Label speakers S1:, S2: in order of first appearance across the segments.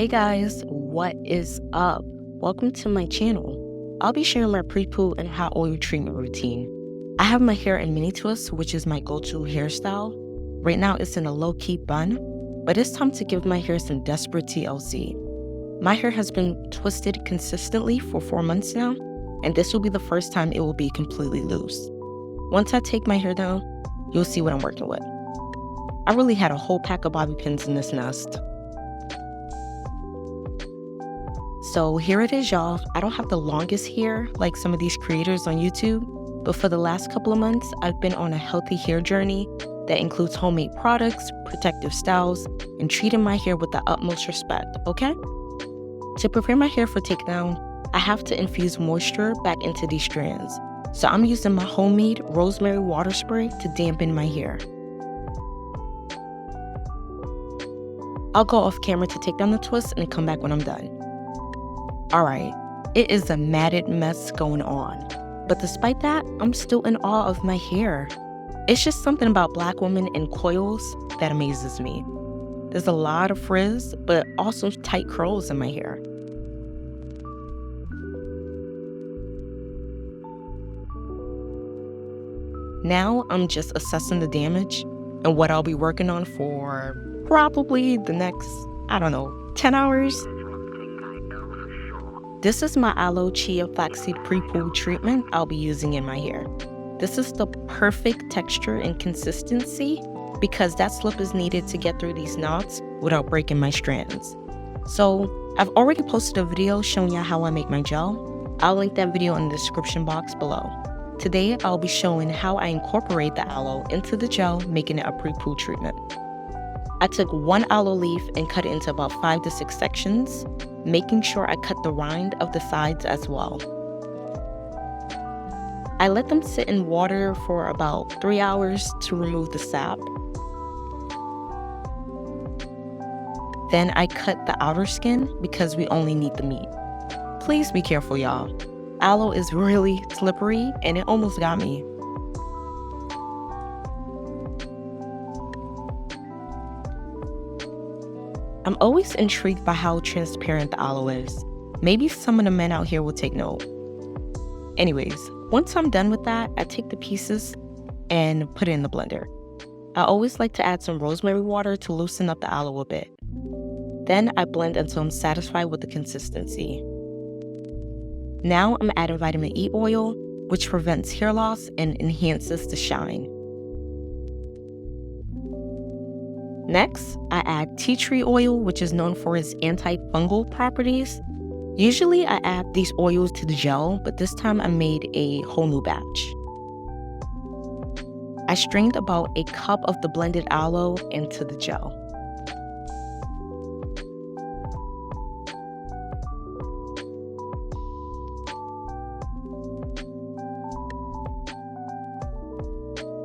S1: Hey guys, what is up? Welcome to my channel. I'll be sharing my pre-poo and hot oil treatment routine. I have my hair in mini twists, which is my go-to hairstyle. Right now it's in a low-key bun, but it's time to give my hair some desperate TLC. My hair has been twisted consistently for 4 months now, and this will be the first time it will be completely loose. Once I take my hair down, you'll see what I'm working with. I really had a whole pack of bobby pins in this nest. So here it is, y'all. I don't have the longest hair like some of these creators on YouTube, but for the last couple of months, I've been on a healthy hair journey that includes homemade products, protective styles, and treating my hair with the utmost respect, okay? To prepare my hair for takedown, I have to infuse moisture back into these strands. So I'm using my homemade rosemary water spray to dampen my hair. I'll go off camera to take down the twist and come back when I'm done. Alright, it is a matted mess going on, but despite that, I'm still in awe of my hair. It's just something about Black women in coils that amazes me. There's a lot of frizz, but also tight curls in my hair. Now I'm just assessing the damage and what I'll be working on for probably the next, 10 hours. This is my aloe chia flaxseed pre-poo treatment I'll be using in my hair. This is the perfect texture and consistency because that slip is needed to get through these knots without breaking my strands. So I've already posted a video showing you how I make my gel. I'll link that video in the description box below. Today I'll be showing how I incorporate the aloe into the gel, making it a pre-poo treatment. I took one aloe leaf and cut it into about 5 to 6 sections, making sure I cut the rind of the sides as well. I let them sit in water for about 3 hours to remove the sap. Then I cut the outer skin because we only need the meat. Please be careful, y'all. Aloe is really slippery and it almost got me. I'm always intrigued by how transparent the aloe is. Maybe some of the men out here will take note. Anyways, once I'm done with that, I take the pieces and put it in the blender. I always like to add some rosemary water to loosen up the aloe a bit. Then I blend until I'm satisfied with the consistency. Now I'm adding vitamin E oil, which prevents hair loss and enhances the shine. Next, I add tea tree oil, which is known for its antifungal properties. Usually I add these oils to the gel, but this time I made a whole new batch. I strained about a cup of the blended aloe into the gel.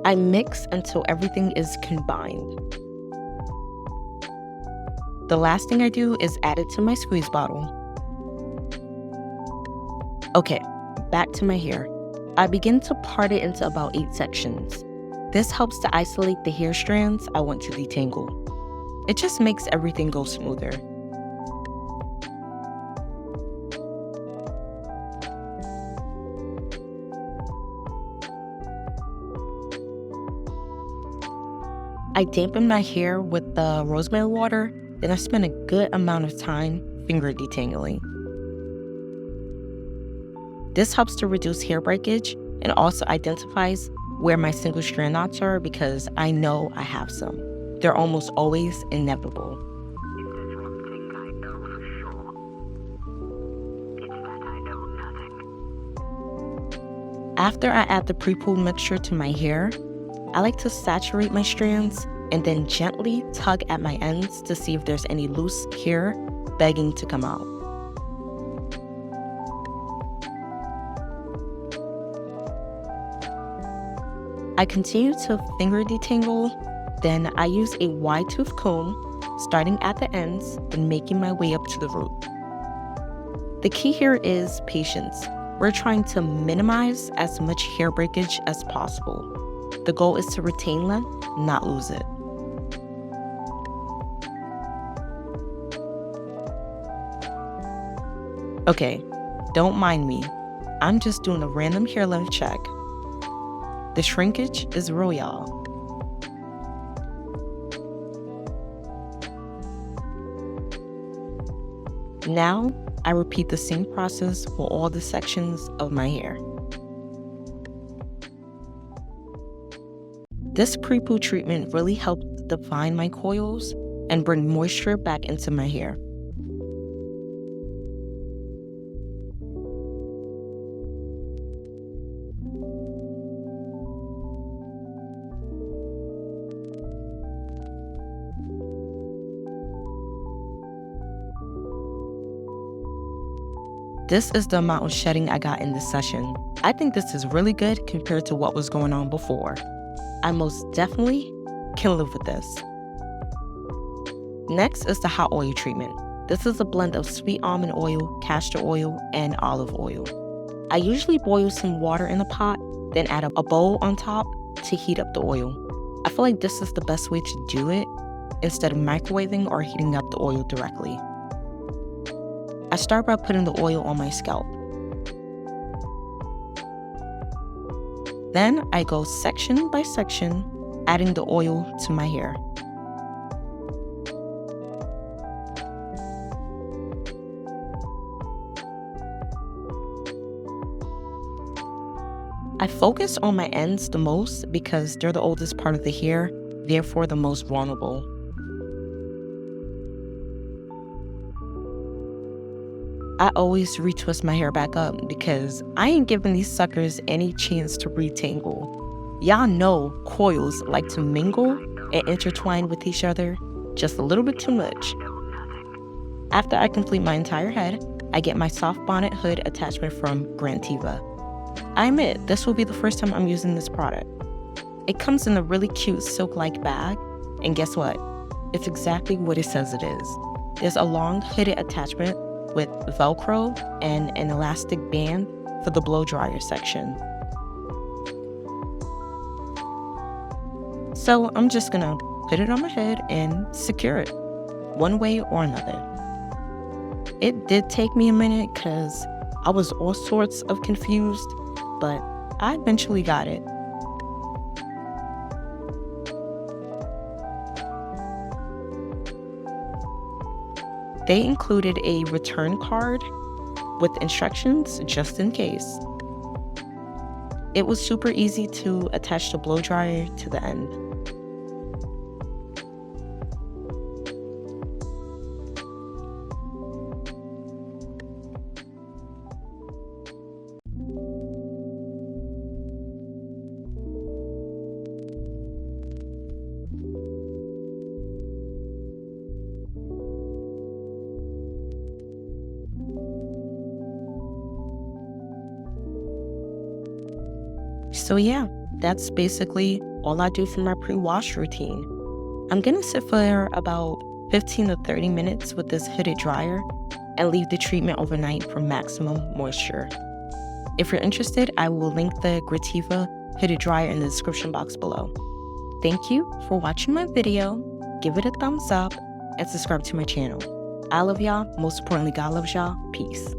S1: I mix until everything is combined. The last thing I do is add it to my squeeze bottle. Okay, back to my hair. I begin to part it into about 8 sections. This helps to isolate the hair strands I want to detangle. It just makes everything go smoother. I dampen my hair with the rosemary water. Then I spend a good amount of time finger detangling. This helps to reduce hair breakage and also identifies where my single strand knots are because I know I have some. They're almost always inevitable. After I add the pre-poo mixture to my hair, I like to saturate my strands and then gently tug at my ends to see if there's any loose hair begging to come out. I continue to finger detangle, then I use a wide tooth comb, starting at the ends, then making my way up to the root. The key here is patience. We're trying to minimize as much hair breakage as possible. The goal is to retain length, not lose it. Okay, don't mind me. I'm just doing a random hair length check. The shrinkage is real, y'all. Now, I repeat the same process for all the sections of my hair. This pre-poo treatment really helps define my coils and bring moisture back into my hair. This is the amount of shedding I got in this session. I think this is really good compared to what was going on before. I most definitely can live with this. Next is the hot oil treatment. This is a blend of sweet almond oil, castor oil, and olive oil. I usually boil some water in a pot, then add a bowl on top to heat up the oil. I feel like this is the best way to do it instead of microwaving or heating up the oil directly. I start by putting the oil on my scalp. Then I go section by section, adding the oil to my hair. I focus on my ends the most because they're the oldest part of the hair, therefore the most vulnerable. I always retwist my hair back up because I ain't giving these suckers any chance to retangle. Y'all know coils like to mingle and intertwine with each other just a little bit too much. After I complete my entire head, I get my soft bonnet hood attachment from Grantiva. I admit, this will be the first time I'm using this product. It comes in a really cute silk-like bag, and guess what? It's exactly what it says it is. There's a long hooded attachment with Velcro and an elastic band for the blow dryer section. So I'm just gonna put it on my head and secure it, one way or another. It did take me a minute because I was all sorts of confused, but I eventually got it. They included a return card with instructions just in case. It was super easy to attach the blow dryer to the end. So yeah, that's basically all I do for my pre-wash routine. I'm gonna sit for about 15 to 30 minutes with this hooded dryer and leave the treatment overnight for maximum moisture. If you're interested, I will link the Grantiva hooded dryer in the description box below. Thank you for watching my video. Give it a thumbs up and subscribe to my channel. I love y'all. Most importantly, God loves y'all. Peace.